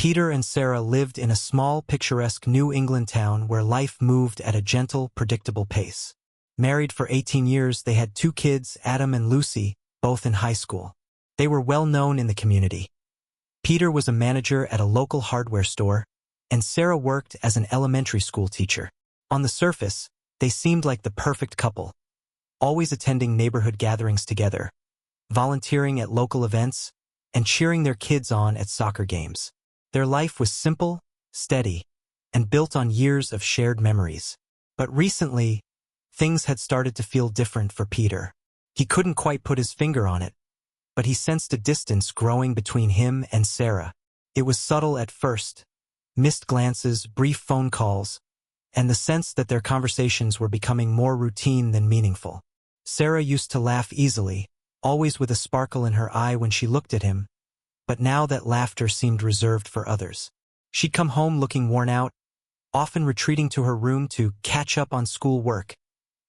Peter and Sarah lived in a small, picturesque New England town where life moved at a gentle, predictable pace. Married for 18 years, they had 2 kids, Adam and Lucy, both in high school. They were well known in the community. Peter was a manager at a local hardware store, and Sarah worked as an elementary school teacher. On the surface, they seemed like the perfect couple, always attending neighborhood gatherings together, volunteering at local events, and cheering their kids on at soccer games. Their life was simple, steady, and built on years of shared memories. But recently, things had started to feel different for Peter. He couldn't quite put his finger on it, but he sensed a distance growing between him and Sarah. It was subtle at first, missed glances, brief phone calls, and the sense that their conversations were becoming more routine than meaningful. Sarah used to laugh easily, always with a sparkle in her eye when she looked at him, but now that laughter seemed reserved for others. She'd come home looking worn out, often retreating to her room to catch up on school work,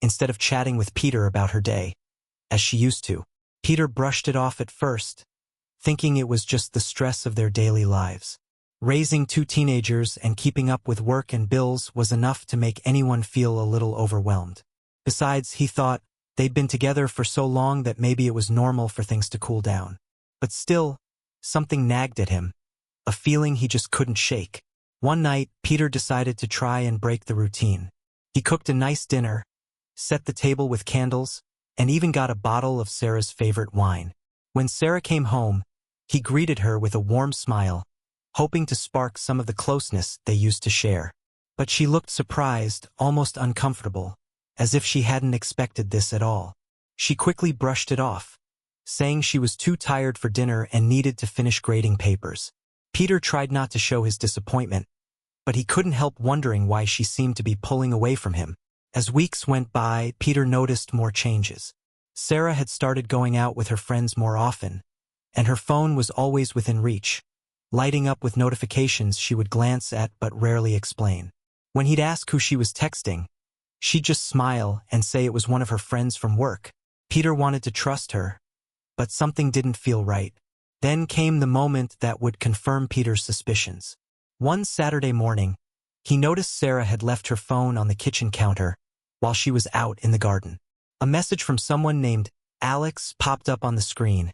instead of chatting with Peter about her day, as she used to. Peter brushed it off at first, thinking it was just the stress of their daily lives. Raising 2 teenagers and keeping up with work and bills was enough to make anyone feel a little overwhelmed. Besides, he thought they'd been together for so long that maybe it was normal for things to cool down. But still, something nagged at him, a feeling he just couldn't shake. One night, Peter decided to try and break the routine. He cooked a nice dinner, set the table with candles, and even got a bottle of Sarah's favorite wine. When Sarah came home, he greeted her with a warm smile, hoping to spark some of the closeness they used to share. But she looked surprised, almost uncomfortable, as if she hadn't expected this at all. She quickly brushed it off, saying she was too tired for dinner and needed to finish grading papers. Peter tried not to show his disappointment, but he couldn't help wondering why she seemed to be pulling away from him. As weeks went by, Peter noticed more changes. Sarah had started going out with her friends more often, and her phone was always within reach, lighting up with notifications she would glance at but rarely explain. When he'd ask who she was texting, she'd just smile and say it was one of her friends from work. Peter wanted to trust her, but something didn't feel right. Then came the moment that would confirm Peter's suspicions. One Saturday morning, he noticed Sarah had left her phone on the kitchen counter while she was out in the garden. A message from someone named Alex popped up on the screen,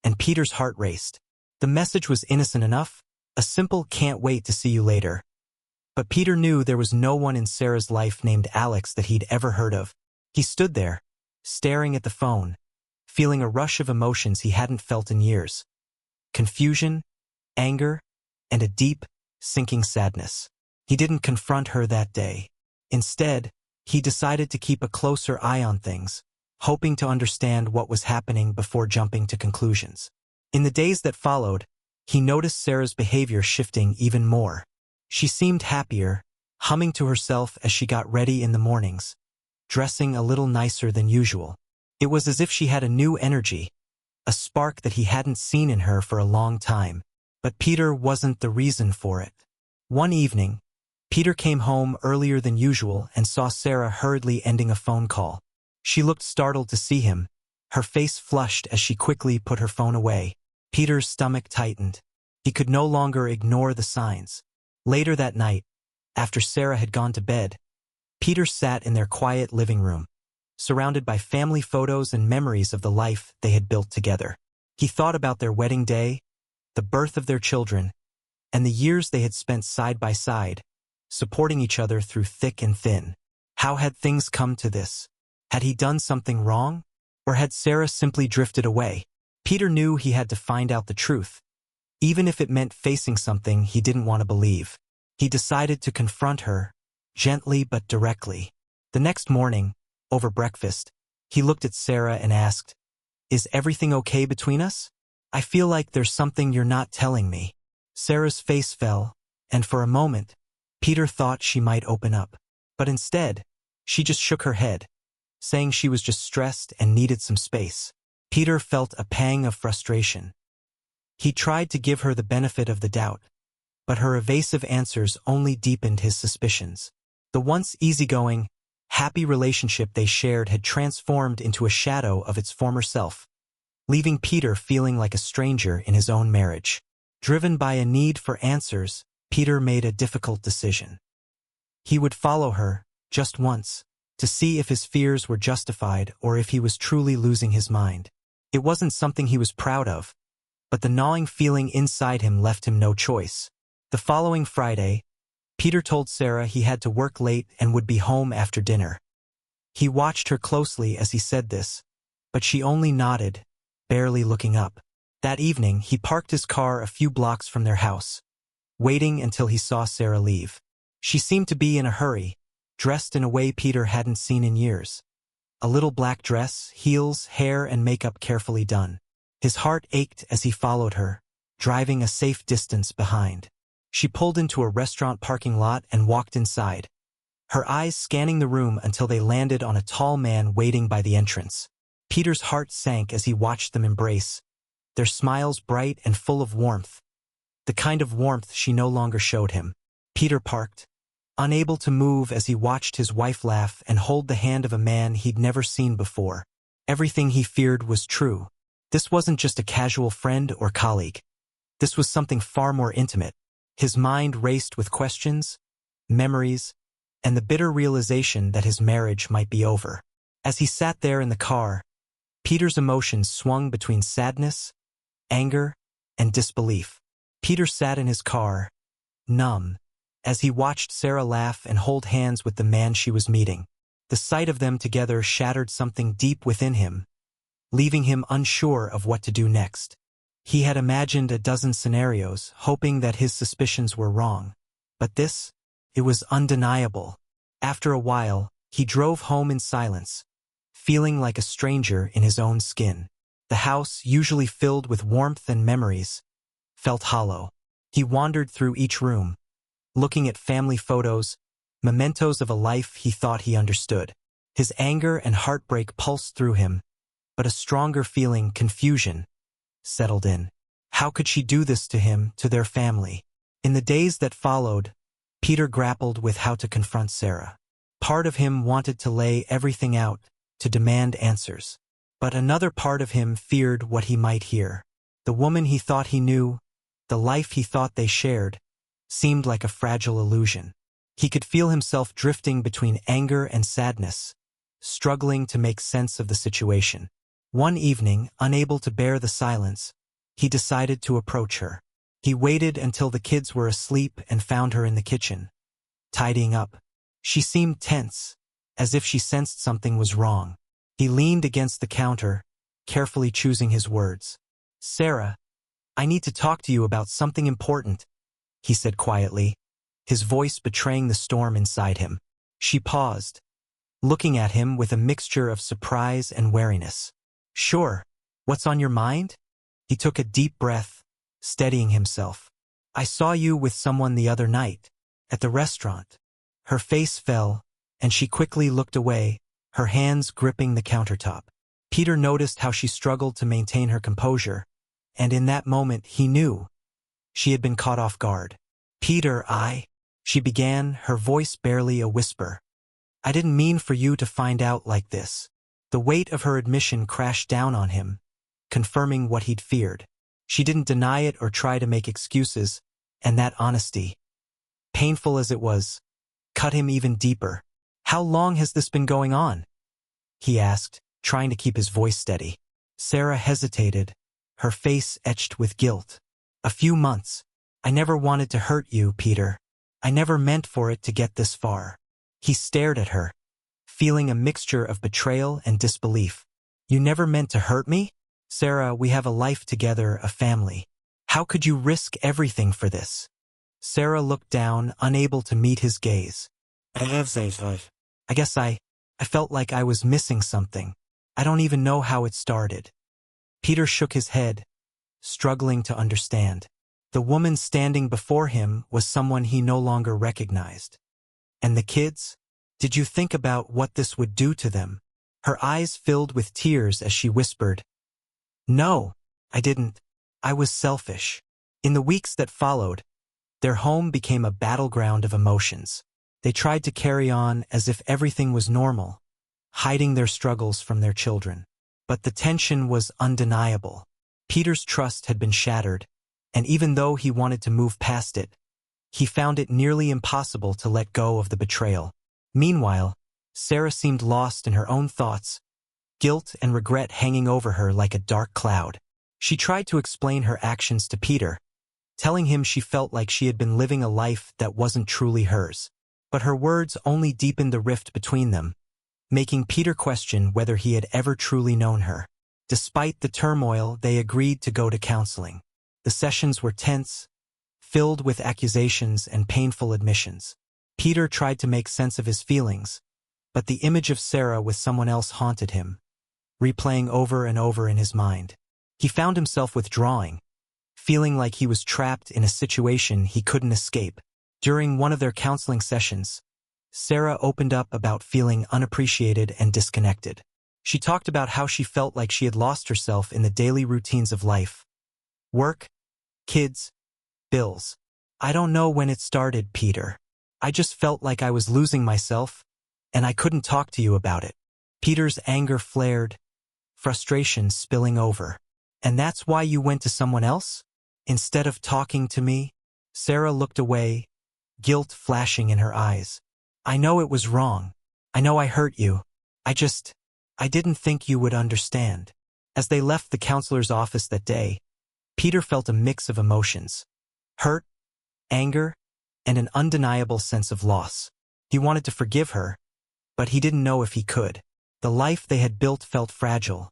and Peter's heart raced. The message was innocent enough, a simple "can't wait to see you later." But Peter knew there was no one in Sarah's life named Alex that he'd ever heard of. He stood there, staring at the phone, feeling a rush of emotions he hadn't felt in years. Confusion, anger, and a deep, sinking sadness. He didn't confront her that day. Instead, he decided to keep a closer eye on things, hoping to understand what was happening before jumping to conclusions. In the days that followed, he noticed Sarah's behavior shifting even more. She seemed happier, humming to herself as she got ready in the mornings, dressing a little nicer than usual. It was as if she had a new energy, a spark that he hadn't seen in her for a long time. But Peter wasn't the reason for it. One evening, Peter came home earlier than usual and saw Sarah hurriedly ending a phone call. She looked startled to see him, her face flushed as she quickly put her phone away. Peter's stomach tightened. He could no longer ignore the signs. Later that night, after Sarah had gone to bed, Peter sat in their quiet living room, surrounded by family photos and memories of the life they had built together. He thought about their wedding day, the birth of their children, and the years they had spent side by side, supporting each other through thick and thin. How had things come to this? Had he done something wrong? Or had Sarah simply drifted away? Peter knew he had to find out the truth, even if it meant facing something he didn't want to believe. He decided to confront her, gently but directly. The next morning, over breakfast, he looked at Sarah and asked, "Is everything okay between us? I feel like there's something you're not telling me." Sarah's face fell, and for a moment, Peter thought she might open up. But instead, she just shook her head, saying she was just stressed and needed some space. Peter felt a pang of frustration. He tried to give her the benefit of the doubt, but her evasive answers only deepened his suspicions. The once easygoing, happy relationship they shared had transformed into a shadow of its former self, leaving Peter feeling like a stranger in his own marriage. Driven by a need for answers, Peter made a difficult decision. He would follow her, just once, to see if his fears were justified or if he was truly losing his mind. It wasn't something he was proud of, but the gnawing feeling inside him left him no choice. The following Friday, Peter told Sarah he had to work late and would be home after dinner. He watched her closely as he said this, but she only nodded, barely looking up. That evening, he parked his car a few blocks from their house, waiting until he saw Sarah leave. She seemed to be in a hurry, dressed in a way Peter hadn't seen in years. A little black dress, heels, hair, and makeup carefully done. His heart ached as he followed her, driving a safe distance behind. She pulled into a restaurant parking lot and walked inside, her eyes scanning the room until they landed on a tall man waiting by the entrance. Peter's heart sank as he watched them embrace, their smiles bright and full of warmth, the kind of warmth she no longer showed him. Peter parked, unable to move as he watched his wife laugh and hold the hand of a man he'd never seen before. Everything he feared was true. This wasn't just a casual friend or colleague. This was something far more intimate. His mind raced with questions, memories, and the bitter realization that his marriage might be over. As he sat there in the car, Peter's emotions swung between sadness, anger, and disbelief. Peter sat in his car, numb, as he watched Sarah laugh and hold hands with the man she was meeting. The sight of them together shattered something deep within him, leaving him unsure of what to do next. He had imagined a dozen scenarios, hoping that his suspicions were wrong. But it was undeniable. After a while, he drove home in silence, feeling like a stranger in his own skin. The house, usually filled with warmth and memories, felt hollow. He wandered through each room, looking at family photos, mementos of a life he thought he understood. His anger and heartbreak pulsed through him, but a stronger feeling, confusion, settled in. How could she do this to him, to their family? In the days that followed, Peter grappled with how to confront Sarah. Part of him wanted to lay everything out, to demand answers. But another part of him feared what he might hear. The woman he thought he knew, the life he thought they shared, seemed like a fragile illusion. He could feel himself drifting between anger and sadness, struggling to make sense of the situation. One evening, unable to bear the silence, he decided to approach her. He waited until the kids were asleep and found her in the kitchen, tidying up. She seemed tense, as if she sensed something was wrong. He leaned against the counter, carefully choosing his words. "Sarah, I need to talk to you about something important," he said quietly, his voice betraying the storm inside him. She paused, looking at him with a mixture of surprise and wariness. "Sure, what's on your mind?" He took a deep breath, steadying himself. "I saw you with someone the other night, at the restaurant." Her face fell, and she quickly looked away, her hands gripping the countertop. Peter noticed how she struggled to maintain her composure, and in that moment he knew she had been caught off guard. "Peter, she began, her voice barely a whisper. "I didn't mean for you to find out like this." The weight of her admission crashed down on him, confirming what he'd feared. She didn't deny it or try to make excuses, and that honesty, painful as it was, cut him even deeper. "How long has this been going on?" he asked, trying to keep his voice steady. Sarah hesitated, her face etched with guilt. "A few months. I never wanted to hurt you, Peter. I never meant for it to get this far." He stared at her, feeling a mixture of betrayal and disbelief. "You never meant to hurt me? Sarah, we have a life together, a family. How could you risk everything for this?" Sarah looked down, unable to meet his gaze. I guess I felt like I was missing something. I don't even know how it started." Peter shook his head, struggling to understand. The woman standing before him was someone he no longer recognized. And the kids? Did you think about what this would do to them? Her eyes filled with tears as she whispered, "No, I didn't. I was selfish." In the weeks that followed, their home became a battleground of emotions. They tried to carry on as if everything was normal, hiding their struggles from their children. But the tension was undeniable. Peter's trust had been shattered, and even though he wanted to move past it, he found it nearly impossible to let go of the betrayal. Meanwhile, Sarah seemed lost in her own thoughts, guilt and regret hanging over her like a dark cloud. She tried to explain her actions to Peter, telling him she felt like she had been living a life that wasn't truly hers. But her words only deepened the rift between them, making Peter question whether he had ever truly known her. Despite the turmoil, they agreed to go to counseling. The sessions were tense, filled with accusations and painful admissions. Peter tried to make sense of his feelings, but the image of Sarah with someone else haunted him, replaying over and over in his mind. He found himself withdrawing, feeling like he was trapped in a situation he couldn't escape. During one of their counseling sessions, Sarah opened up about feeling unappreciated and disconnected. She talked about how she felt like she had lost herself in the daily routines of life. Work, kids, bills. I don't know when it started, Peter. I just felt like I was losing myself, and I couldn't talk to you about it. Peter's anger flared, frustration spilling over. And that's why you went to someone else? Instead of talking to me? Sarah looked away, guilt flashing in her eyes. I know it was wrong. I know I hurt you. I didn't think you would understand. As they left the counselor's office that day, Peter felt a mix of emotions. Hurt, anger, and an undeniable sense of loss. He wanted to forgive her, but he didn't know if he could. The life they had built felt fragile,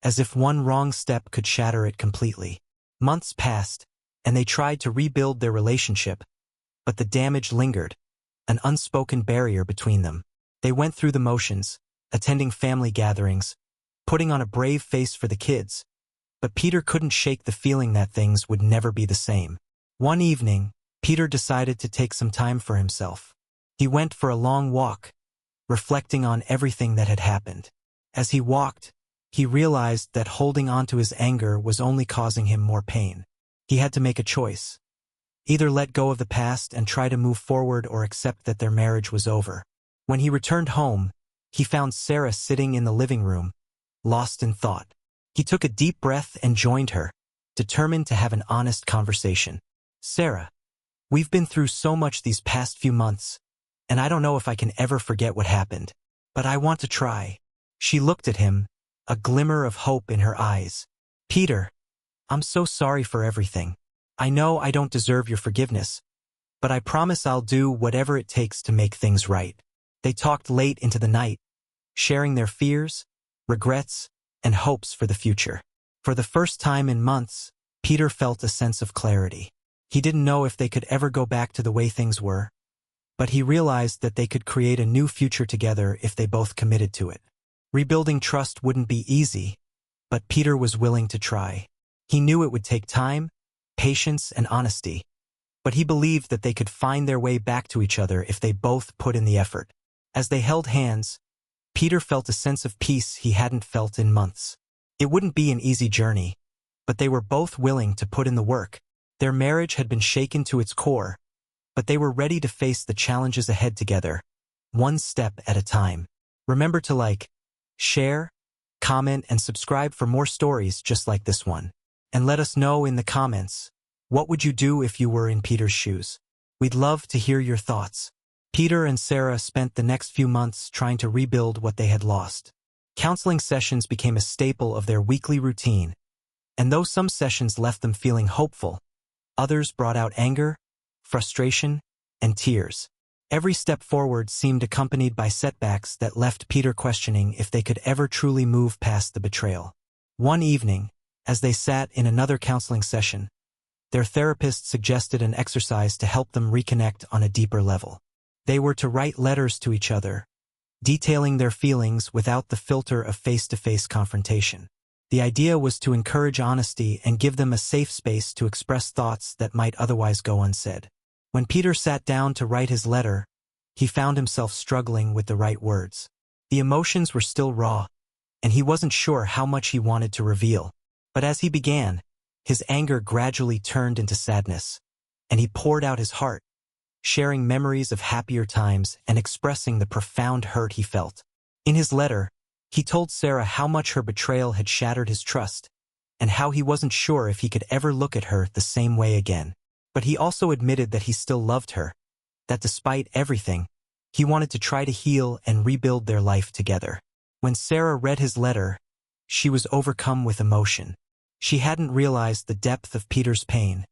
as if one wrong step could shatter it completely. Months passed, and they tried to rebuild their relationship, but the damage lingered, an unspoken barrier between them. They went through the motions, attending family gatherings, putting on a brave face for the kids, but Peter couldn't shake the feeling that things would never be the same. One evening, Peter decided to take some time for himself. He went for a long walk, reflecting on everything that had happened. As he walked, he realized that holding on to his anger was only causing him more pain. He had to make a choice. Either let go of the past and try to move forward or accept that their marriage was over. When he returned home, he found Sarah sitting in the living room, lost in thought. He took a deep breath and joined her, determined to have an honest conversation. Sarah, we've been through so much these past few months, and I don't know if I can ever forget what happened, but I want to try. She looked at him, a glimmer of hope in her eyes. Peter, I'm so sorry for everything. I know I don't deserve your forgiveness, but I promise I'll do whatever it takes to make things right. They talked late into the night, sharing their fears, regrets, and hopes for the future. For the first time in months, Peter felt a sense of clarity. He didn't know if they could ever go back to the way things were, but he realized that they could create a new future together if they both committed to it. Rebuilding trust wouldn't be easy, but Peter was willing to try. He knew it would take time, patience, and honesty, but he believed that they could find their way back to each other if they both put in the effort. As they held hands, Peter felt a sense of peace he hadn't felt in months. It wouldn't be an easy journey, but they were both willing to put in the work. Their marriage had been shaken to its core, but they were ready to face the challenges ahead together, one step at a time. Remember to like, share, comment, and subscribe for more stories just like this one. And let us know in the comments, what would you do if you were in Peter's shoes? We'd love to hear your thoughts. Peter and Sarah spent the next few months trying to rebuild what they had lost. Counseling sessions became a staple of their weekly routine, and though some sessions left them feeling hopeful, others brought out anger, frustration, and tears. Every step forward seemed accompanied by setbacks that left Peter questioning if they could ever truly move past the betrayal. One evening, as they sat in another counseling session, their therapist suggested an exercise to help them reconnect on a deeper level. They were to write letters to each other, detailing their feelings without the filter of face-to-face confrontation. The idea was to encourage honesty and give them a safe space to express thoughts that might otherwise go unsaid. When Peter sat down to write his letter, he found himself struggling with the right words. The emotions were still raw, and he wasn't sure how much he wanted to reveal. But as he began, his anger gradually turned into sadness, and he poured out his heart, sharing memories of happier times and expressing the profound hurt he felt. In his letter, he told Sarah how much her betrayal had shattered his trust, and how he wasn't sure if he could ever look at her the same way again. But he also admitted that he still loved her, that despite everything, he wanted to try to heal and rebuild their life together. When Sarah read his letter, she was overcome with emotion. She hadn't realized the depth of Peter's pain,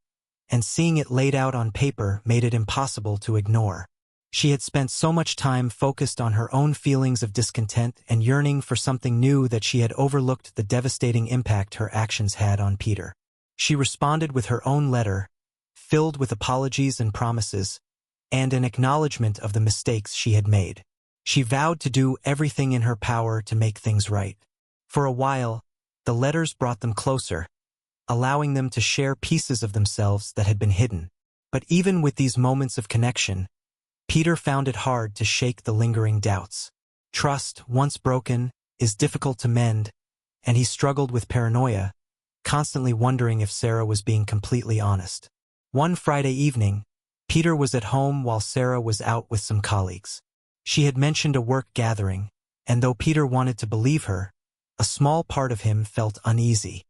and seeing it laid out on paper made it impossible to ignore. She had spent so much time focused on her own feelings of discontent and yearning for something new that she had overlooked the devastating impact her actions had on Peter. She responded with her own letter, filled with apologies and promises, and an acknowledgement of the mistakes she had made. She vowed to do everything in her power to make things right. For a while, the letters brought them closer, allowing them to share pieces of themselves that had been hidden. But even with these moments of connection, Peter found it hard to shake the lingering doubts. Trust, once broken, is difficult to mend, and he struggled with paranoia, constantly wondering if Sarah was being completely honest. One Friday evening, Peter was at home while Sarah was out with some colleagues. She had mentioned a work gathering, and though Peter wanted to believe her, a small part of him felt uneasy.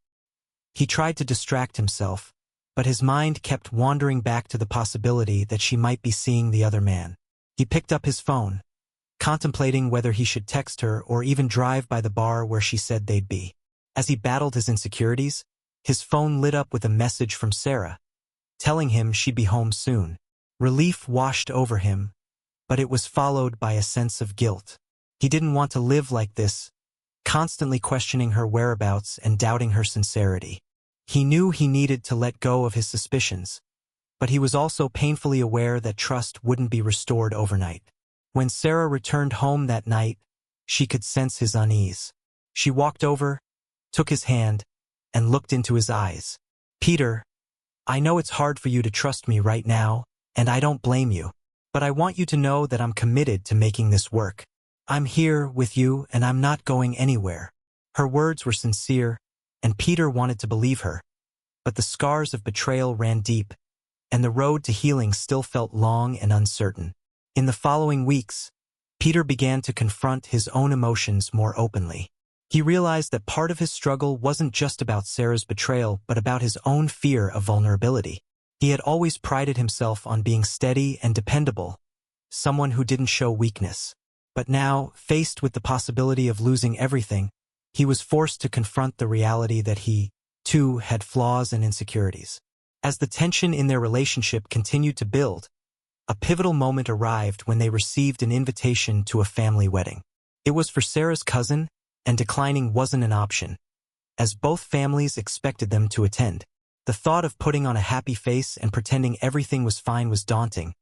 He tried to distract himself, but his mind kept wandering back to the possibility that she might be seeing the other man. He picked up his phone, contemplating whether he should text her or even drive by the bar where she said they'd be. As he battled his insecurities, his phone lit up with a message from Sarah, telling him she'd be home soon. Relief washed over him, but it was followed by a sense of guilt. He didn't want to live like this, constantly questioning her whereabouts and doubting her sincerity. He knew he needed to let go of his suspicions, but he was also painfully aware that trust wouldn't be restored overnight. When Sarah returned home that night, she could sense his unease. She walked over, took his hand, and looked into his eyes. "Peter, I know it's hard for you to trust me right now, and I don't blame you, but I want you to know that I'm committed to making this work. I'm here with you and I'm not going anywhere." Her words were sincere, and Peter wanted to believe her. But the scars of betrayal ran deep, and the road to healing still felt long and uncertain. In the following weeks, Peter began to confront his own emotions more openly. He realized that part of his struggle wasn't just about Sarah's betrayal but about his own fear of vulnerability. He had always prided himself on being steady and dependable, someone who didn't show weakness. But now, faced with the possibility of losing everything, he was forced to confront the reality that he, too, had flaws and insecurities. As the tension in their relationship continued to build, a pivotal moment arrived when they received an invitation to a family wedding. It was for Sarah's cousin, and declining wasn't an option, as both families expected them to attend. The thought of putting on a happy face and pretending everything was fine was daunting,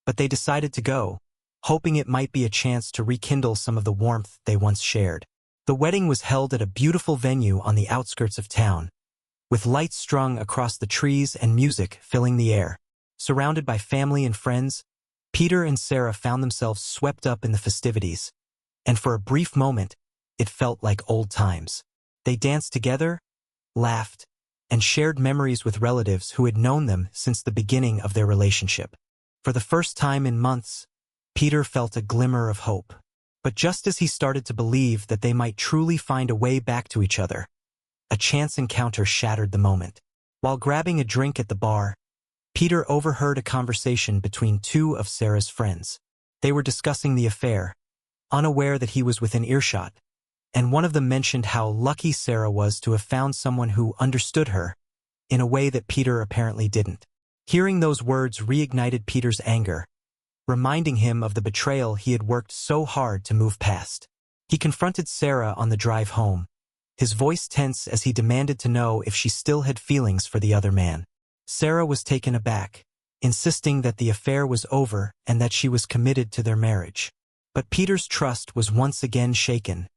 but they decided to go, hoping it might be a chance to rekindle some of the warmth they once shared. The wedding was held at a beautiful venue on the outskirts of town, with lights strung across the trees and music filling the air. Surrounded by family and friends, Peter and Sarah found themselves swept up in the festivities, and for a brief moment, it felt like old times. They danced together, laughed, and shared memories with relatives who had known them since the beginning of their relationship. For the first time in months, Peter felt a glimmer of hope. But just as he started to believe that they might truly find a way back to each other, a chance encounter shattered the moment. While grabbing a drink at the bar, Peter overheard a conversation between two of Sarah's friends. They were discussing the affair, unaware that he was within earshot, and one of them mentioned how lucky Sarah was to have found someone who understood her in a way that Peter apparently didn't. Hearing those words reignited Peter's anger, reminding him of the betrayal he had worked so hard to move past. He confronted Sarah on the drive home, his voice tense as he demanded to know if she still had feelings for the other man. Sarah was taken aback, insisting that the affair was over and that she was committed to their marriage. But Peter's trust was once again shaken,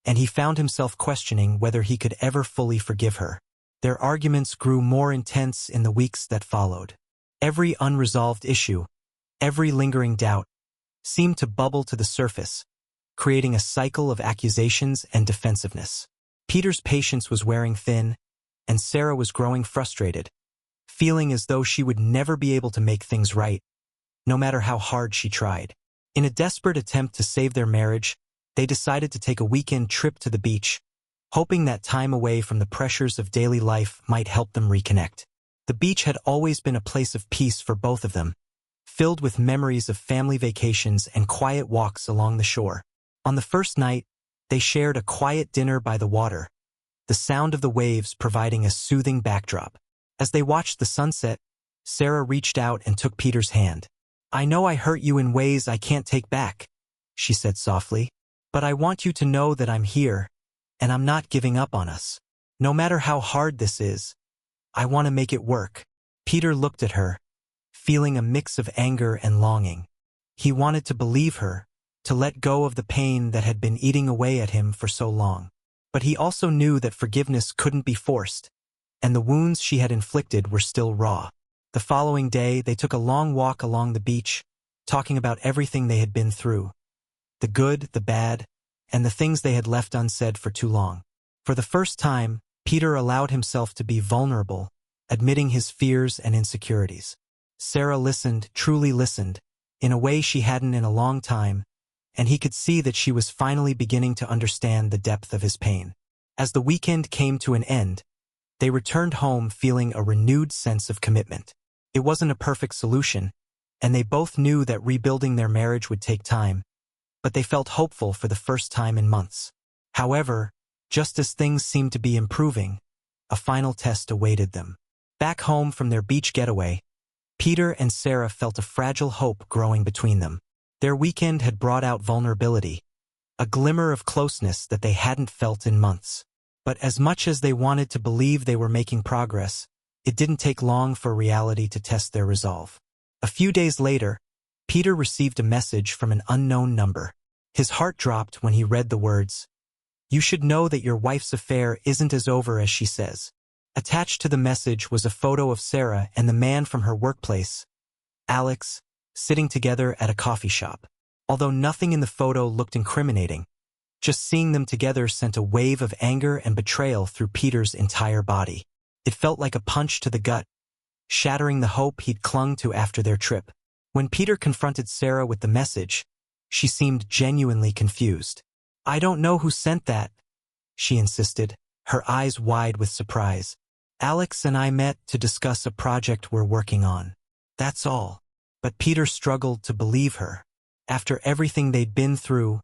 and he found himself questioning whether he could ever fully forgive her. Their arguments grew more intense in the weeks that followed. Every unresolved issue, every lingering doubt, seemed to bubble to the surface, creating a cycle of accusations and defensiveness. Peter's patience was wearing thin, and Sarah was growing frustrated, feeling as though she would never be able to make things right, no matter how hard she tried. In a desperate attempt to save their marriage, they decided to take a weekend trip to the beach, hoping that time away from the pressures of daily life might help them reconnect. The beach had always been a place of peace for both of them, filled with memories of family vacations and quiet walks along the shore. On the first night, they shared a quiet dinner by the water, the sound of the waves providing a soothing backdrop. As they watched the sunset, Sarah reached out and took Peter's hand. "I know I hurt you in ways I can't take back," she said softly, "but I want you to know that I'm here, and I'm not giving up on us. No matter how hard this is, I want to make it work." Peter looked at her, feeling a mix of anger and longing. He wanted to believe her, to let go of the pain that had been eating away at him for so long. But he also knew that forgiveness couldn't be forced, and the wounds she had inflicted were still raw. The following day, they took a long walk along the beach, talking about everything they had been through, the good, the bad, and the things they had left unsaid for too long. For the first time, Peter allowed himself to be vulnerable, admitting his fears and insecurities. Sarah listened, truly listened, in a way she hadn't in a long time, and he could see that she was finally beginning to understand the depth of his pain. As the weekend came to an end, they returned home feeling a renewed sense of commitment. It wasn't a perfect solution, and they both knew that rebuilding their marriage would take time, but they felt hopeful for the first time in months. However, just as things seemed to be improving, a final test awaited them. Back home from their beach getaway, Peter and Sarah felt a fragile hope growing between them. Their weekend had brought out vulnerability, a glimmer of closeness that they hadn't felt in months. But as much as they wanted to believe they were making progress, it didn't take long for reality to test their resolve. A few days later, Peter received a message from an unknown number. His heart dropped when he read the words, "You should know that your wife's affair isn't as over as she says." Attached to the message was a photo of Sarah and the man from her workplace, Alex, sitting together at a coffee shop. Although nothing in the photo looked incriminating, just seeing them together sent a wave of anger and betrayal through Peter's entire body. It felt like a punch to the gut, shattering the hope he'd clung to after their trip. When Peter confronted Sarah with the message, she seemed genuinely confused. "I don't know who sent that," she insisted, her eyes wide with surprise. "Alex and I met to discuss a project we're working on. That's all." But Peter struggled to believe her. After everything they'd been through,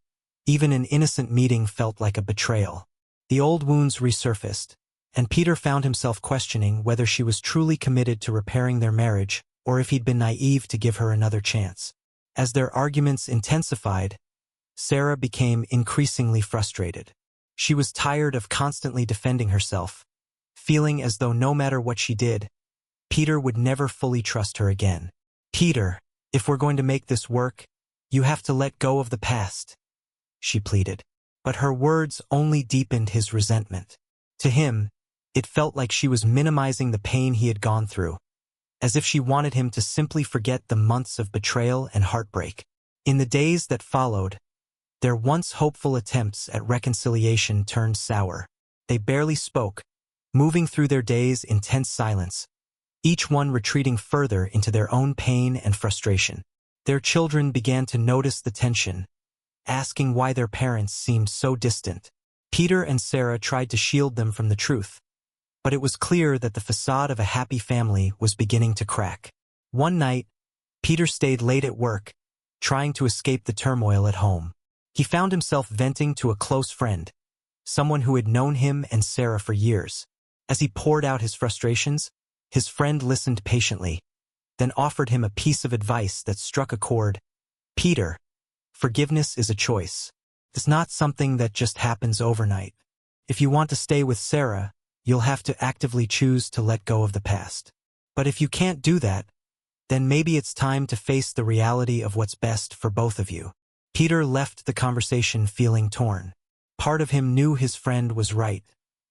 even an innocent meeting felt like a betrayal. The old wounds resurfaced, and Peter found himself questioning whether she was truly committed to repairing their marriage or if he'd been naive to give her another chance. As their arguments intensified, Sarah became increasingly frustrated. She was tired of constantly defending herself, feeling as though no matter what she did, Peter would never fully trust her again. "Peter, if we're going to make this work, you have to let go of the past," she pleaded. But her words only deepened his resentment. To him, it felt like she was minimizing the pain he had gone through, as if she wanted him to simply forget the months of betrayal and heartbreak. In the days that followed, their once hopeful attempts at reconciliation turned sour. They barely spoke, moving through their days in tense silence, each one retreating further into their own pain and frustration. Their children began to notice the tension, asking why their parents seemed so distant. Peter and Sarah tried to shield them from the truth, but it was clear that the facade of a happy family was beginning to crack. One night, Peter stayed late at work, trying to escape the turmoil at home. He found himself venting to a close friend, someone who had known him and Sarah for years. As he poured out his frustrations, his friend listened patiently, then offered him a piece of advice that struck a chord. "Peter, forgiveness is a choice. It's not something that just happens overnight. If you want to stay with Sarah, you'll have to actively choose to let go of the past. But if you can't do that, then maybe it's time to face the reality of what's best for both of you." Peter left the conversation feeling torn. Part of him knew his friend was right.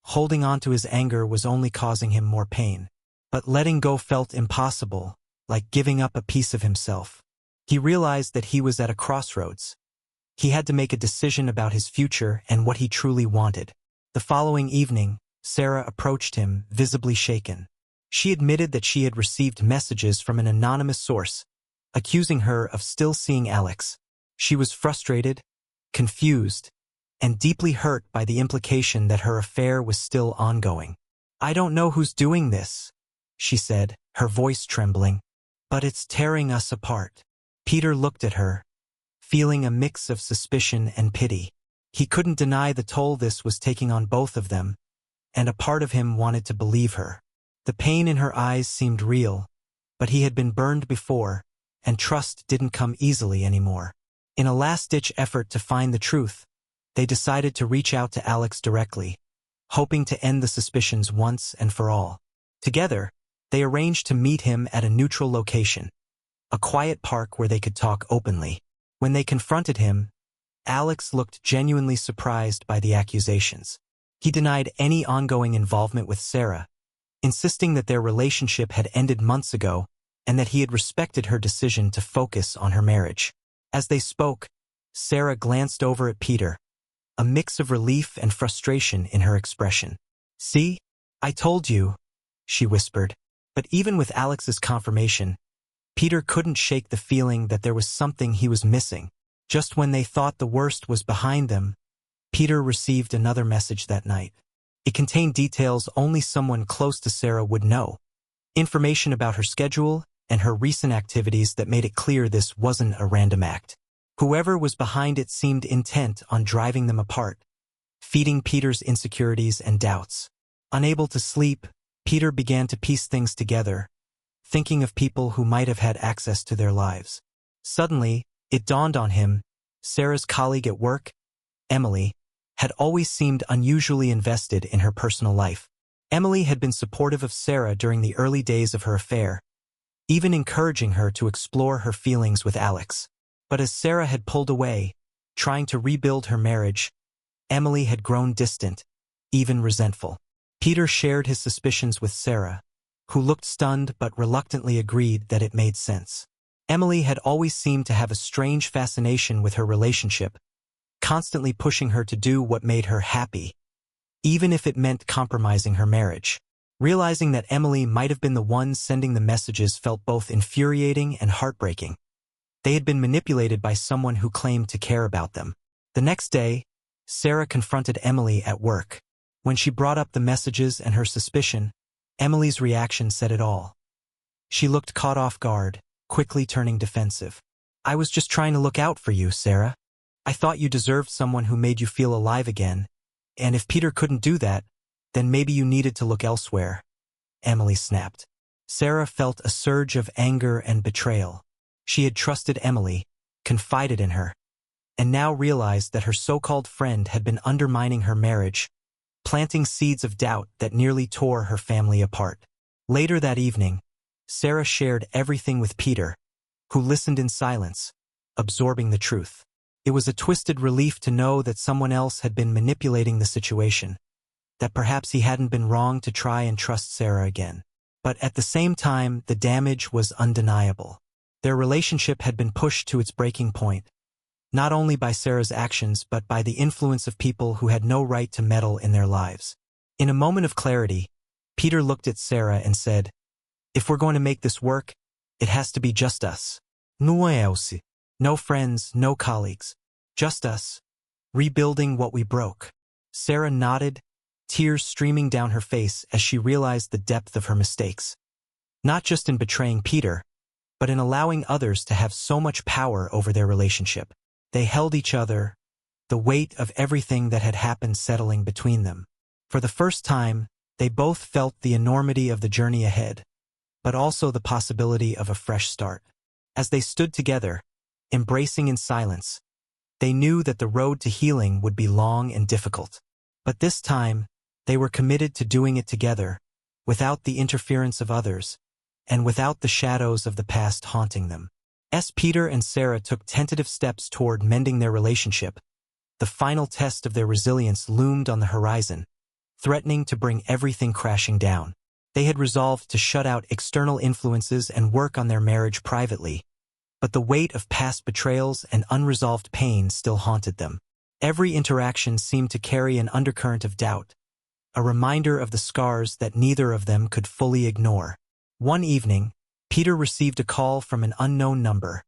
Holding on to his anger was only causing him more pain. But letting go felt impossible, like giving up a piece of himself. He realized that he was at a crossroads. He had to make a decision about his future and what he truly wanted. The following evening, Sarah approached him, visibly shaken. She admitted that she had received messages from an anonymous source, accusing her of still seeing Alex. She was frustrated, confused, and deeply hurt by the implication that her affair was still ongoing. "I don't know who's doing this," she said, her voice trembling, "but it's tearing us apart." Peter looked at her, feeling a mix of suspicion and pity. He couldn't deny the toll this was taking on both of them, and a part of him wanted to believe her. The pain in her eyes seemed real, but he had been burned before, and trust didn't come easily anymore. In a last-ditch effort to find the truth, they decided to reach out to Alex directly, hoping to end the suspicions once and for all. Together, they arranged to meet him at a neutral location, a quiet park where they could talk openly. When they confronted him, Alex looked genuinely surprised by the accusations. He denied any ongoing involvement with Sarah, insisting that their relationship had ended months ago and that he had respected her decision to focus on her marriage. As they spoke, Sarah glanced over at Peter, a mix of relief and frustration in her expression. "See? I told you," she whispered. But even with Alex's confirmation, Peter couldn't shake the feeling that there was something he was missing. Just when they thought the worst was behind them, Peter received another message that night. It contained details only someone close to Sarah would know. Information about her schedule and her recent activities that made it clear this wasn't a random act. Whoever was behind it seemed intent on driving them apart, feeding Peter's insecurities and doubts. Unable to sleep, Peter began to piece things together, thinking of people who might have had access to their lives. Suddenly, it dawned on him, Sarah's colleague at work, Emily, had always seemed unusually invested in her personal life. Emily had been supportive of Sarah during the early days of her affair, even encouraging her to explore her feelings with Alex. But as Sarah had pulled away, trying to rebuild her marriage, Emily had grown distant, even resentful. Peter shared his suspicions with Sarah, who looked stunned but reluctantly agreed that it made sense. Emily had always seemed to have a strange fascination with her relationship, constantly pushing her to do what made her happy, even if it meant compromising her marriage. Realizing that Emily might have been the one sending the messages felt both infuriating and heartbreaking. They had been manipulated by someone who claimed to care about them. The next day, Sarah confronted Emily at work. When she brought up the messages and her suspicion, Emily's reaction said it all. She looked caught off guard, quickly turning defensive. "I was just trying to look out for you, Sarah. I thought you deserved someone who made you feel alive again, and if Peter couldn't do that, then maybe you needed to look elsewhere," Emily snapped. Sarah felt a surge of anger and betrayal. She had trusted Emily, confided in her, and now realized that her so-called friend had been undermining her marriage, planting seeds of doubt that nearly tore her family apart. Later that evening, Sarah shared everything with Peter, who listened in silence, absorbing the truth. It was a twisted relief to know that someone else had been manipulating the situation, that perhaps he hadn't been wrong to try and trust Sarah again. But at the same time, the damage was undeniable. Their relationship had been pushed to its breaking point, not only by Sarah's actions but by the influence of people who had no right to meddle in their lives. In a moment of clarity, Peter looked at Sarah and said, "If we're going to make this work, it has to be just us. No friends, no colleagues. Just us, rebuilding what we broke." Sarah nodded, tears streaming down her face as she realized the depth of her mistakes. Not just in betraying Peter, but in allowing others to have so much power over their relationship. They held each other, the weight of everything that had happened settling between them. For the first time, they both felt the enormity of the journey ahead, but also the possibility of a fresh start. As they stood together, embracing in silence, they knew that the road to healing would be long and difficult. But this time, they were committed to doing it together, without the interference of others, and without the shadows of the past haunting them. As Peter and Sarah took tentative steps toward mending their relationship, the final test of their resilience loomed on the horizon, threatening to bring everything crashing down. They had resolved to shut out external influences and work on their marriage privately, but the weight of past betrayals and unresolved pain still haunted them. Every interaction seemed to carry an undercurrent of doubt, a reminder of the scars that neither of them could fully ignore. One evening, Peter received a call from an unknown number,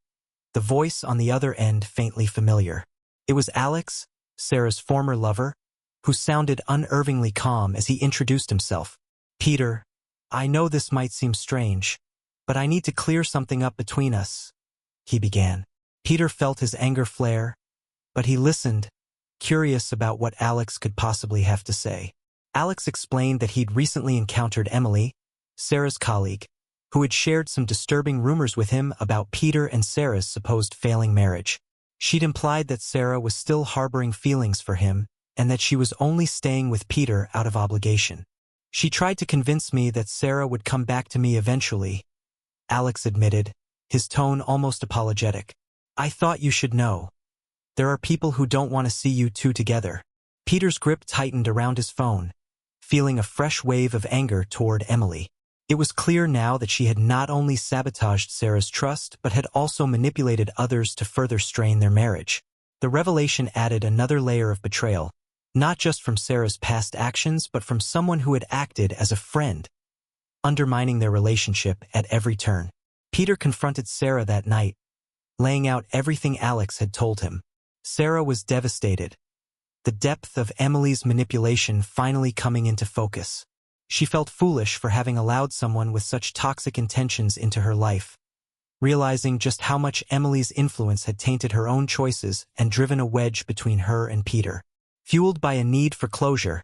the voice on the other end faintly familiar. It was Alex, Sarah's former lover, who sounded unnervingly calm as he introduced himself. Peter, I know this might seem strange, but I need to clear something up between us, he began. Peter felt his anger flare, but he listened, curious about what Alex could possibly have to say. Alex explained that he'd recently encountered Emily, Sarah's colleague, who had shared some disturbing rumors with him about Peter and Sarah's supposed failing marriage. She'd implied that Sarah was still harboring feelings for him and that she was only staying with Peter out of obligation. She tried to convince me that Sarah would come back to me eventually, Alex admitted, his tone almost apologetic. I thought you should know. There are people who don't want to see you two together. Peter's grip tightened around his phone, feeling a fresh wave of anger toward Emily. It was clear now that she had not only sabotaged Sarah's trust but had also manipulated others to further strain their marriage. The revelation added another layer of betrayal, not just from Sarah's past actions but from someone who had acted as a friend, undermining their relationship at every turn. Peter confronted Sarah that night, laying out everything Alex had told him. Sarah was devastated, the depth of Emily's manipulation finally coming into focus. She felt foolish for having allowed someone with such toxic intentions into her life, realizing just how much Emily's influence had tainted her own choices and driven a wedge between her and Peter. Fueled by a need for closure,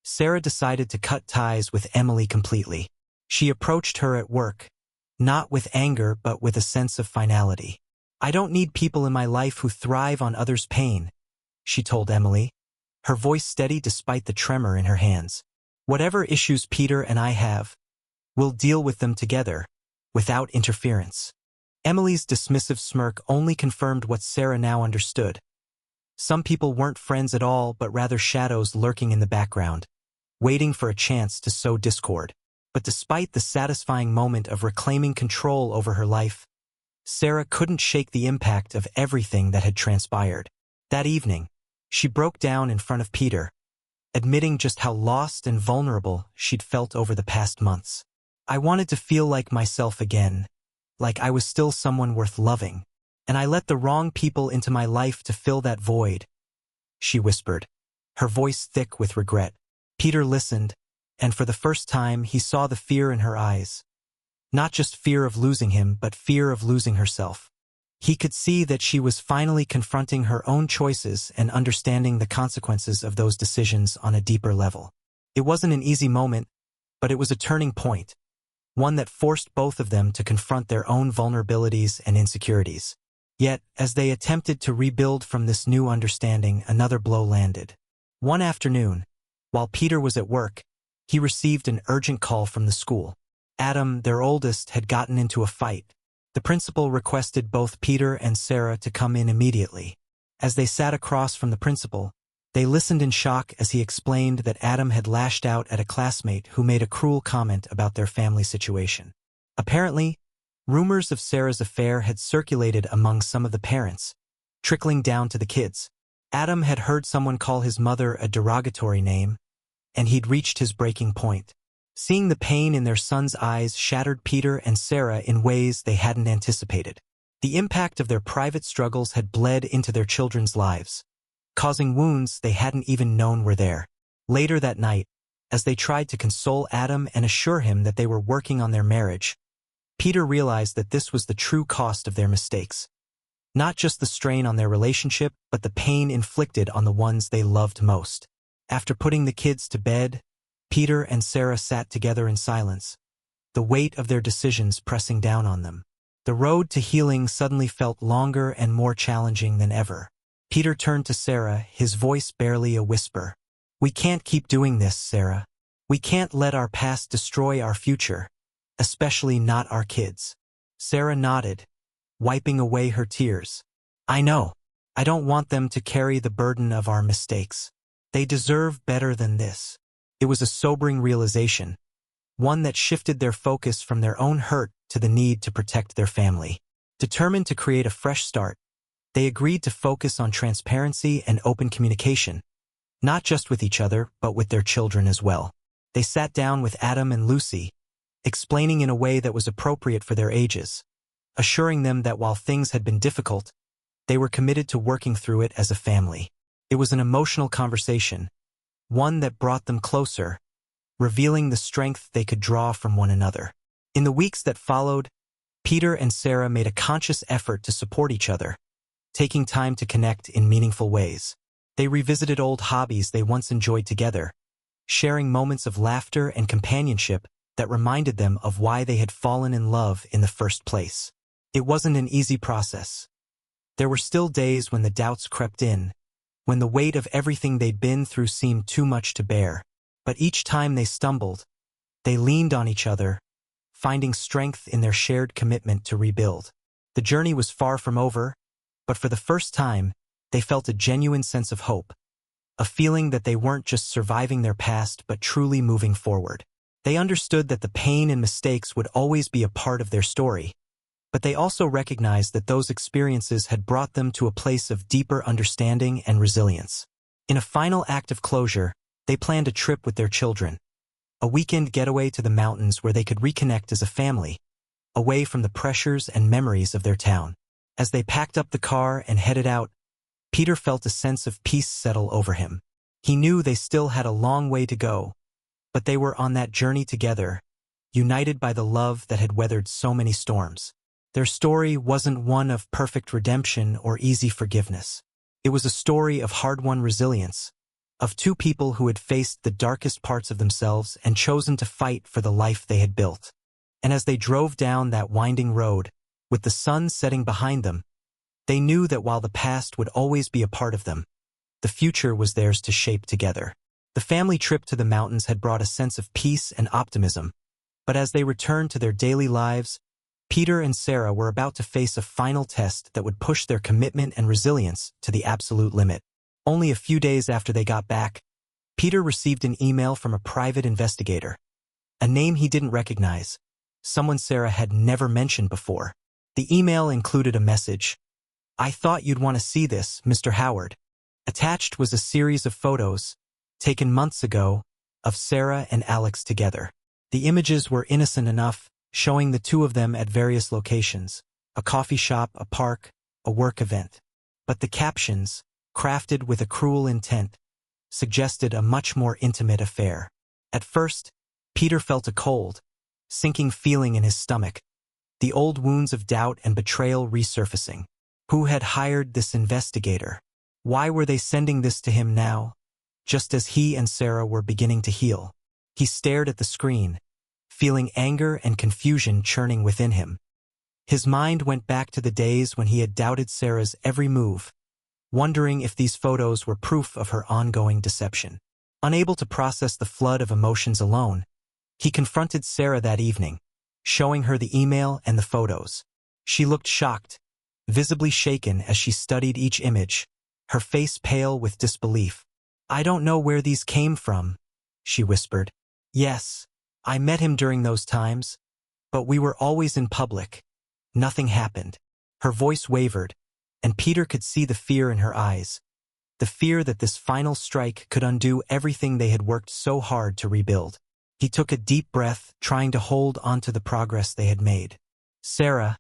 Sarah decided to cut ties with Emily completely. She approached her at work, not with anger but with a sense of finality. I don't need people in my life who thrive on others' pain, she told Emily, her voice steady despite the tremor in her hands. Whatever issues Peter and I have, we'll deal with them together, without interference. Emily's dismissive smirk only confirmed what Sarah now understood. Some people weren't friends at all but rather shadows lurking in the background, waiting for a chance to sow discord. But despite the satisfying moment of reclaiming control over her life, Sarah couldn't shake the impact of everything that had transpired. That evening, she broke down in front of Peter, admitting just how lost and vulnerable she'd felt over the past months. I wanted to feel like myself again, like I was still someone worth loving, and I let the wrong people into my life to fill that void, she whispered, her voice thick with regret. Peter listened, and for the first time he saw the fear in her eyes. Not just fear of losing him, but fear of losing herself. He could see that she was finally confronting her own choices and understanding the consequences of those decisions on a deeper level. It wasn't an easy moment, but it was a turning point, one that forced both of them to confront their own vulnerabilities and insecurities. Yet, as they attempted to rebuild from this new understanding, another blow landed. One afternoon, while Peter was at work, he received an urgent call from the school. Adam, their oldest, had gotten into a fight. The principal requested both Peter and Sarah to come in immediately. As they sat across from the principal, they listened in shock as he explained that Adam had lashed out at a classmate who made a cruel comment about their family situation. Apparently, rumors of Sarah's affair had circulated among some of the parents, trickling down to the kids. Adam had heard someone call his mother a derogatory name, and he'd reached his breaking point. Seeing the pain in their son's eyes shattered Peter and Sarah in ways they hadn't anticipated. The impact of their private struggles had bled into their children's lives, causing wounds they hadn't even known were there. Later that night, as they tried to console Adam and assure him that they were working on their marriage, Peter realized that this was the true cost of their mistakes. Not just the strain on their relationship, but the pain inflicted on the ones they loved most. After putting the kids to bed, Peter and Sarah sat together in silence, the weight of their decisions pressing down on them. The road to healing suddenly felt longer and more challenging than ever. Peter turned to Sarah, his voice barely a whisper. We can't keep doing this, Sarah. We can't let our past destroy our future, especially not our kids. Sarah nodded, wiping away her tears. I know. I don't want them to carry the burden of our mistakes. They deserve better than this. It was a sobering realization, one that shifted their focus from their own hurt to the need to protect their family. Determined to create a fresh start, they agreed to focus on transparency and open communication, not just with each other, but with their children as well. They sat down with Adam and Lucy, explaining in a way that was appropriate for their ages, assuring them that while things had been difficult, they were committed to working through it as a family. It was an emotional conversation, one that brought them closer, revealing the strength they could draw from one another. In the weeks that followed, Peter and Sarah made a conscious effort to support each other, taking time to connect in meaningful ways. They revisited old hobbies they once enjoyed together, sharing moments of laughter and companionship that reminded them of why they had fallen in love in the first place. It wasn't an easy process. There were still days when the doubts crept in, when the weight of everything they'd been through seemed too much to bear. But each time they stumbled, they leaned on each other, finding strength in their shared commitment to rebuild. The journey was far from over, but for the first time, they felt a genuine sense of hope, a feeling that they weren't just surviving their past but truly moving forward. They understood that the pain and mistakes would always be a part of their story, but they also recognized that those experiences had brought them to a place of deeper understanding and resilience. In a final act of closure, they planned a trip with their children, a weekend getaway to the mountains where they could reconnect as a family, away from the pressures and memories of their town. As they packed up the car and headed out, Peter felt a sense of peace settle over him. He knew they still had a long way to go, but they were on that journey together, united by the love that had weathered so many storms. Their story wasn't one of perfect redemption or easy forgiveness. It was a story of hard-won resilience, of two people who had faced the darkest parts of themselves and chosen to fight for the life they had built. And as they drove down that winding road, with the sun setting behind them, they knew that while the past would always be a part of them, the future was theirs to shape together. The family trip to the mountains had brought a sense of peace and optimism, but as they returned to their daily lives, Peter and Sarah were about to face a final test that would push their commitment and resilience to the absolute limit. Only a few days after they got back, Peter received an email from a private investigator, a name he didn't recognize, someone Sarah had never mentioned before. The email included a message: "I thought you'd want to see this, Mr. Howard." Attached was a series of photos, taken months ago, of Sarah and Alex together. The images were innocent enough, showing the two of them at various locations, a coffee shop, a park, a work event. But the captions, crafted with a cruel intent, suggested a much more intimate affair. At first, Peter felt a cold, sinking feeling in his stomach, the old wounds of doubt and betrayal resurfacing. Who had hired this investigator? Why were they sending this to him now, just as he and Sarah were beginning to heal? He stared at the screen, feeling anger and confusion churning within him. His mind went back to the days when he had doubted Sarah's every move, wondering if these photos were proof of her ongoing deception. Unable to process the flood of emotions alone, he confronted Sarah that evening, showing her the email and the photos. She looked shocked, visibly shaken as she studied each image, her face pale with disbelief. "I don't know where these came from," she whispered. "Yes, I met him during those times, but we were always in public. Nothing happened." Her voice wavered, and Peter could see the fear in her eyes, the fear that this final strike could undo everything they had worked so hard to rebuild. He took a deep breath, trying to hold onto the progress they had made. "Sarah,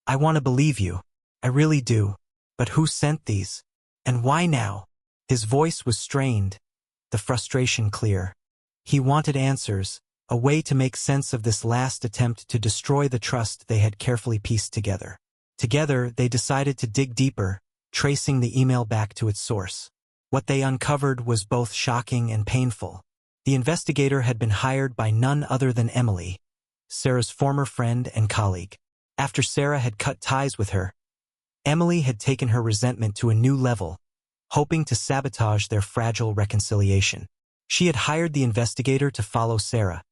I want to believe you. I really do. But who sent these? And why now?" His voice was strained, the frustration clear. He wanted answers, a way to make sense of this last attempt to destroy the trust they had carefully pieced together. Together, they decided to dig deeper, tracing the email back to its source. What they uncovered was both shocking and painful. The investigator had been hired by none other than Emily, Sarah's former friend and colleague. After Sarah had cut ties with her, Emily had taken her resentment to a new level, hoping to sabotage their fragile reconciliation. She had hired the investigator to follow Sarah,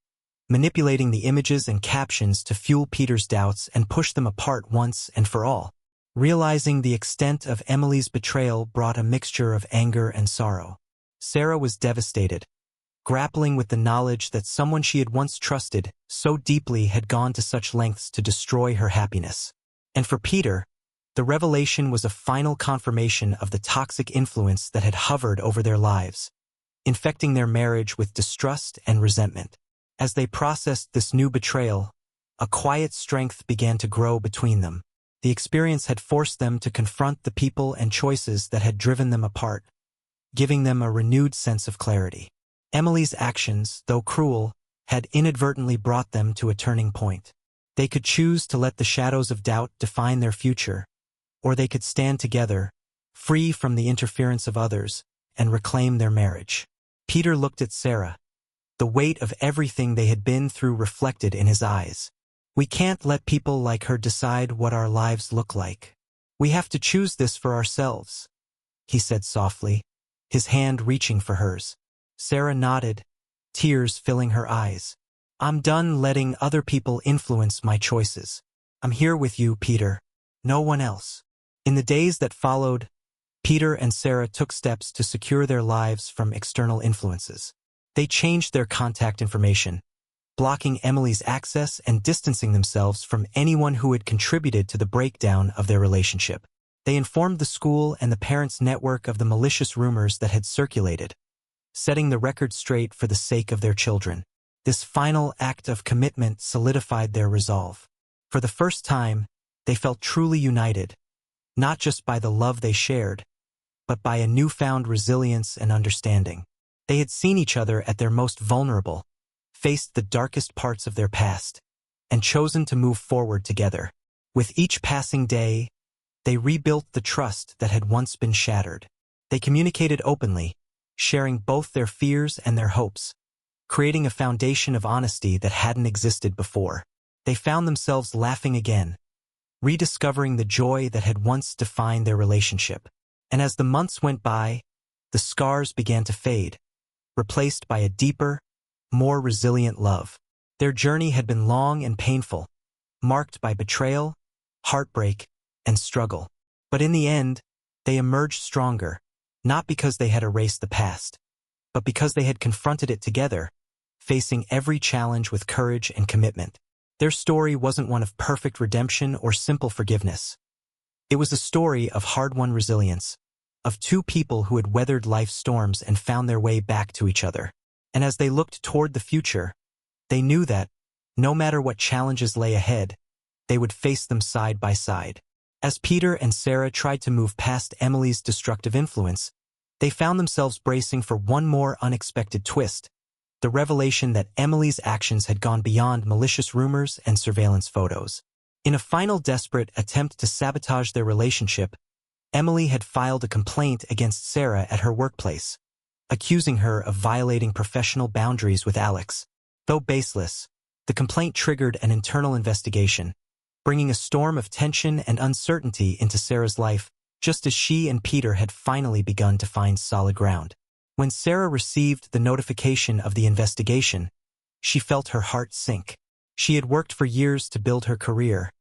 manipulating the images and captions to fuel Peter's doubts and push them apart once and for all. Realizing the extent of Emily's betrayal brought a mixture of anger and sorrow. Sarah was devastated, grappling with the knowledge that someone she had once trusted so deeply had gone to such lengths to destroy her happiness. And for Peter, the revelation was a final confirmation of the toxic influence that had hovered over their lives, infecting their marriage with distrust and resentment. As they processed this new betrayal, a quiet strength began to grow between them. The experience had forced them to confront the people and choices that had driven them apart, giving them a renewed sense of clarity. Emily's actions, though cruel, had inadvertently brought them to a turning point. They could choose to let the shadows of doubt define their future, or they could stand together, free from the interference of others, and reclaim their marriage. Peter looked at Sarah, the weight of everything they had been through reflected in his eyes. We can't let people like her decide what our lives look like. We have to choose this for ourselves, he said softly, his hand reaching for hers. Sarah nodded, tears filling her eyes. I'm done letting other people influence my choices. I'm here with you, Peter. No one else. In the days that followed, Peter and Sarah took steps to secure their lives from external influences. They changed their contact information, blocking Emily's access and distancing themselves from anyone who had contributed to the breakdown of their relationship. They informed the school and the parents' network of the malicious rumors that had circulated, setting the record straight for the sake of their children. This final act of commitment solidified their resolve. For the first time, they felt truly united, not just by the love they shared, but by a newfound resilience and understanding. They had seen each other at their most vulnerable, faced the darkest parts of their past, and chosen to move forward together. With each passing day, they rebuilt the trust that had once been shattered. They communicated openly, sharing both their fears and their hopes, creating a foundation of honesty that hadn't existed before. They found themselves laughing again, rediscovering the joy that had once defined their relationship. And as the months went by, the scars began to fade, replaced by a deeper, more resilient love. Their journey had been long and painful, marked by betrayal, heartbreak, and struggle. But in the end, they emerged stronger, not because they had erased the past, but because they had confronted it together, facing every challenge with courage and commitment. Their story wasn't one of perfect redemption or simple forgiveness. It was a story of hard-won resilience, of two people who had weathered life's storms and found their way back to each other. And as they looked toward the future, they knew that, no matter what challenges lay ahead, they would face them side by side. As Peter and Sarah tried to move past Emily's destructive influence, they found themselves bracing for one more unexpected twist, the revelation that Emily's actions had gone beyond malicious rumors and surveillance photos. In a final desperate attempt to sabotage their relationship, Emily had filed a complaint against Sarah at her workplace, accusing her of violating professional boundaries with Alex. Though baseless, the complaint triggered an internal investigation, bringing a storm of tension and uncertainty into Sarah's life, just as she and Peter had finally begun to find solid ground. When Sarah received the notification of the investigation, she felt her heart sink. She had worked for years to build her career,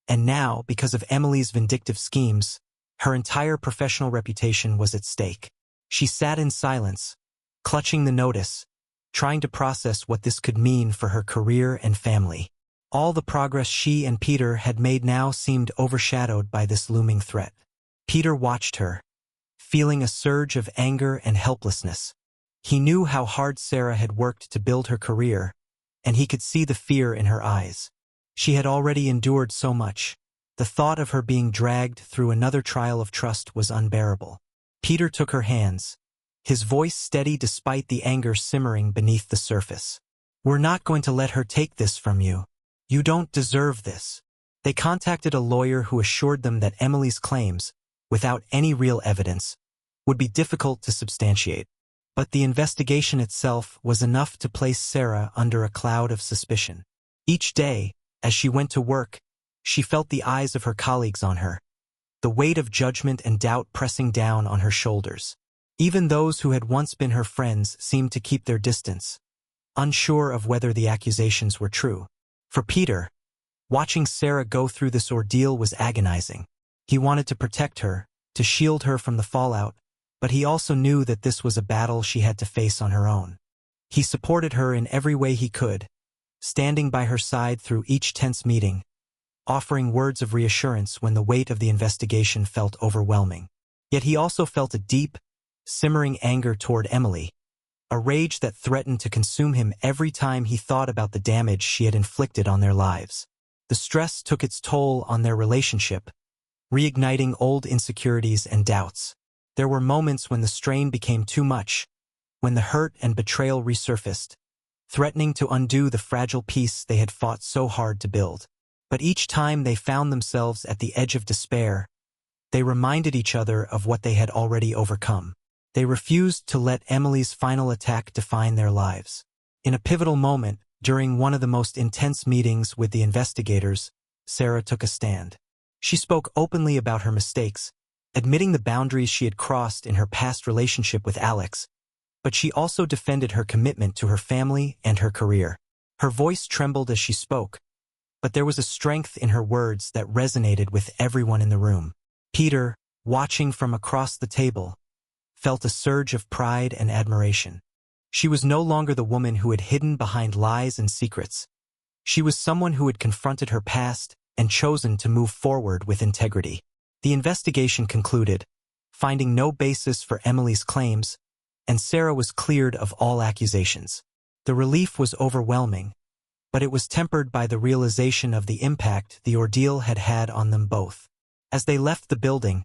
and now, because of Emily's vindictive schemes, her entire professional reputation was at stake. She sat in silence, clutching the notice, trying to process what this could mean for her career and family. All the progress she and Peter had made now seemed overshadowed by this looming threat. Peter watched her, feeling a surge of anger and helplessness. He knew how hard Sarah had worked to build her career, and he could see the fear in her eyes. She had already endured so much. The thought of her being dragged through another trial of trust was unbearable. Peter took her hands, his voice steady despite the anger simmering beneath the surface. "We're not going to let her take this from you. You don't deserve this." They contacted a lawyer who assured them that Emily's claims, without any real evidence, would be difficult to substantiate. But the investigation itself was enough to place Sarah under a cloud of suspicion. Each day, as she went to work, she felt the eyes of her colleagues on her, the weight of judgment and doubt pressing down on her shoulders. Even those who had once been her friends seemed to keep their distance, unsure of whether the accusations were true. For Peter, watching Sarah go through this ordeal was agonizing. He wanted to protect her, to shield her from the fallout, but he also knew that this was a battle she had to face on her own. He supported her in every way he could, standing by her side through each tense meeting, offering words of reassurance when the weight of the investigation felt overwhelming. Yet he also felt a deep, simmering anger toward Emily, a rage that threatened to consume him every time he thought about the damage she had inflicted on their lives. The stress took its toll on their relationship, reigniting old insecurities and doubts. There were moments when the strain became too much, when the hurt and betrayal resurfaced, threatening to undo the fragile peace they had fought so hard to build. But each time they found themselves at the edge of despair, they reminded each other of what they had already overcome. They refused to let Emily's final attack define their lives. In a pivotal moment, during one of the most intense meetings with the investigators, Sarah took a stand. She spoke openly about her mistakes, admitting the boundaries she had crossed in her past relationship with Alex, but she also defended her commitment to her family and her career. Her voice trembled as she spoke, but there was a strength in her words that resonated with everyone in the room. Peter, watching from across the table, felt a surge of pride and admiration. She was no longer the woman who had hidden behind lies and secrets. She was someone who had confronted her past and chosen to move forward with integrity. The investigation concluded, finding no basis for Emily's claims, and Sarah was cleared of all accusations. The relief was overwhelming, but it was tempered by the realization of the impact the ordeal had had on them both. As they left the building,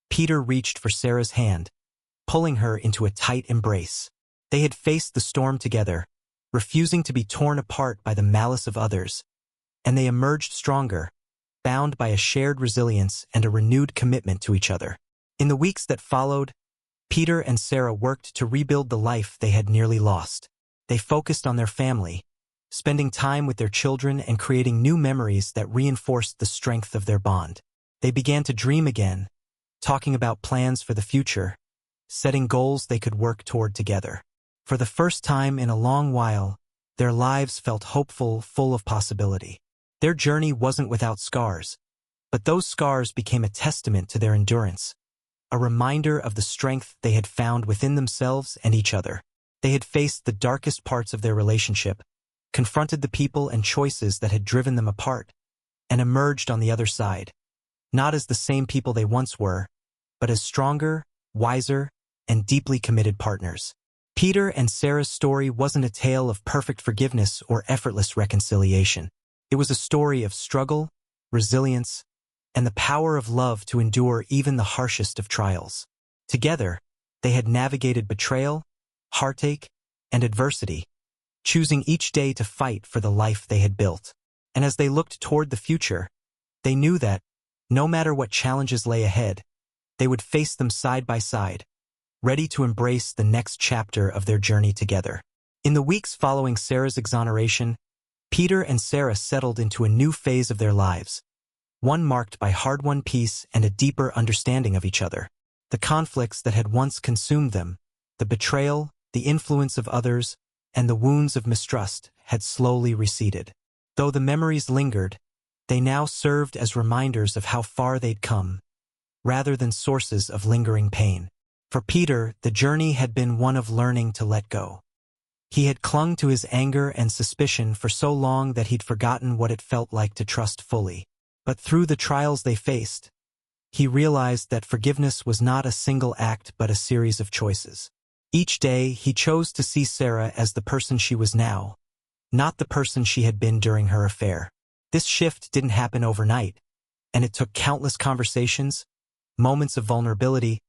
Peter reached for Sarah's hand, pulling her into a tight embrace. They had faced the storm together, refusing to be torn apart by the malice of others, and they emerged stronger, bound by a shared resilience and a renewed commitment to each other. In the weeks that followed, Peter and Sarah worked to rebuild the life they had nearly lost. They focused on their family, spending time with their children and creating new memories that reinforced the strength of their bond. They began to dream again, talking about plans for the future, setting goals they could work toward together. For the first time in a long while, their lives felt hopeful, full of possibility. Their journey wasn't without scars, but those scars became a testament to their endurance, a reminder of the strength they had found within themselves and each other. They had faced the darkest parts of their relationship, confronted the people and choices that had driven them apart, and emerged on the other side, not as the same people they once were, but as stronger, wiser, and deeply committed partners. Peter and Sarah's story wasn't a tale of perfect forgiveness or effortless reconciliation. It was a story of struggle, resilience, and the power of love to endure even the harshest of trials. Together, they had navigated betrayal, heartache, and adversity, choosing each day to fight for the life they had built. And as they looked toward the future, they knew that, no matter what challenges lay ahead, they would face them side by side, ready to embrace the next chapter of their journey together. In the weeks following Sarah's exoneration, Peter and Sarah settled into a new phase of their lives, one marked by hard-won peace and a deeper understanding of each other. The conflicts that had once consumed them, the betrayal, the influence of others, and the wounds of mistrust had slowly receded. Though the memories lingered, they now served as reminders of how far they'd come, rather than sources of lingering pain. For Peter, the journey had been one of learning to let go. He had clung to his anger and suspicion for so long that he'd forgotten what it felt like to trust fully. But through the trials they faced, he realized that forgiveness was not a single act but a series of choices. Each day, he chose to see Sarah as the person she was now, not the person she had been during her affair. This shift didn't happen overnight, and it took countless conversations, moments of vulnerability,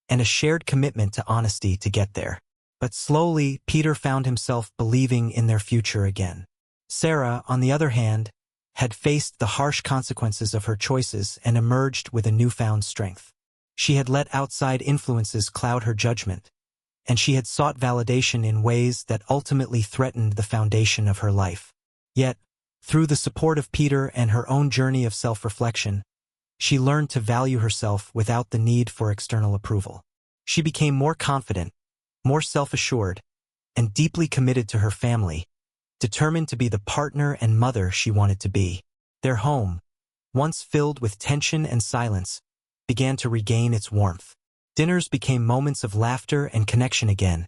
and a shared commitment to honesty to get there. But slowly, Peter found himself believing in their future again. Sarah, on the other hand, had faced the harsh consequences of her choices and emerged with a newfound strength. She had let outside influences cloud her judgment, and she had sought validation in ways that ultimately threatened the foundation of her life. Yet, through the support of Peter and her own journey of self-reflection, she learned to value herself without the need for external approval. She became more confident, more self-assured, and deeply committed to her family, determined to be the partner and mother she wanted to be. Their home, once filled with tension and silence, began to regain its warmth. Dinners became moments of laughter and connection again,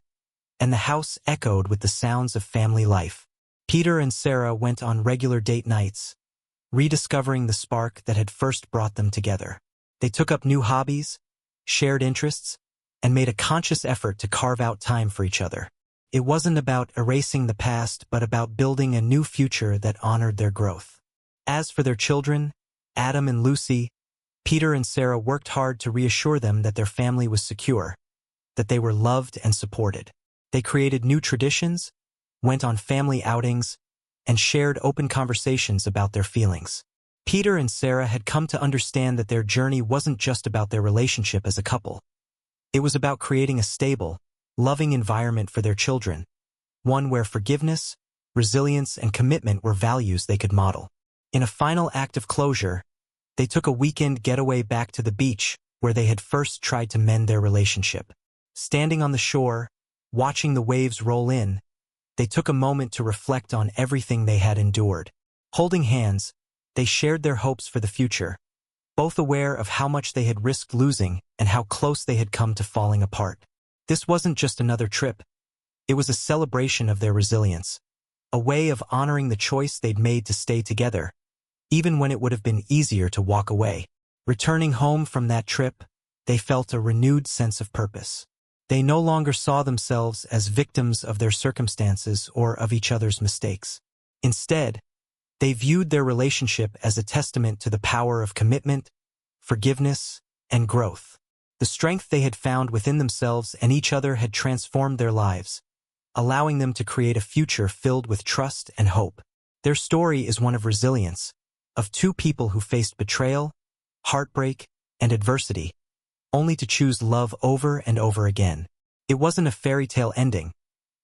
and the house echoed with the sounds of family life. Peter and Sarah went on regular date nights, rediscovering the spark that had first brought them together. They took up new hobbies, shared interests, and made a conscious effort to carve out time for each other. It wasn't about erasing the past, but about building a new future that honored their growth. As for their children, Adam and Lucy, Peter and Sarah worked hard to reassure them that their family was secure, that they were loved and supported. They created new traditions, went on family outings, and shared open conversations about their feelings. Peter and Sarah had come to understand that their journey wasn't just about their relationship as a couple. It was about creating a stable, loving environment for their children, one where forgiveness, resilience, and commitment were values they could model. In a final act of closure, they took a weekend getaway back to the beach where they had first tried to mend their relationship. Standing on the shore, watching the waves roll in, they took a moment to reflect on everything they had endured. Holding hands, they shared their hopes for the future, both aware of how much they had risked losing and how close they had come to falling apart. This wasn't just another trip. It was a celebration of their resilience, a way of honoring the choice they'd made to stay together, even when it would have been easier to walk away. Returning home from that trip, they felt a renewed sense of purpose. They no longer saw themselves as victims of their circumstances or of each other's mistakes. Instead, they viewed their relationship as a testament to the power of commitment, forgiveness, and growth. The strength they had found within themselves and each other had transformed their lives, allowing them to create a future filled with trust and hope. Their story is one of resilience, of two people who faced betrayal, heartbreak, and adversity, only to choose love over and over again. It wasn't a fairy tale ending,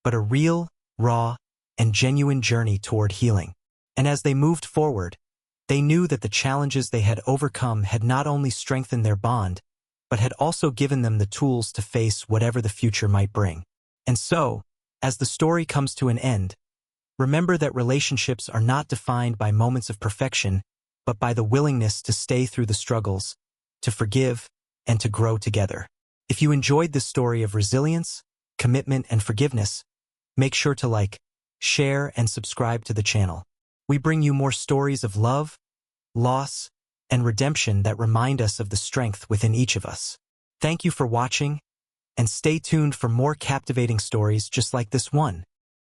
but a real, raw, and genuine journey toward healing. And as they moved forward, they knew that the challenges they had overcome had not only strengthened their bond, but had also given them the tools to face whatever the future might bring. And so, as the story comes to an end, remember that relationships are not defined by moments of perfection, but by the willingness to stay through the struggles, to forgive, and to grow together. If you enjoyed this story of resilience, commitment, and forgiveness, make sure to like, share, and subscribe to the channel. We bring you more stories of love, loss, and redemption that remind us of the strength within each of us. Thank you for watching, and stay tuned for more captivating stories just like this one.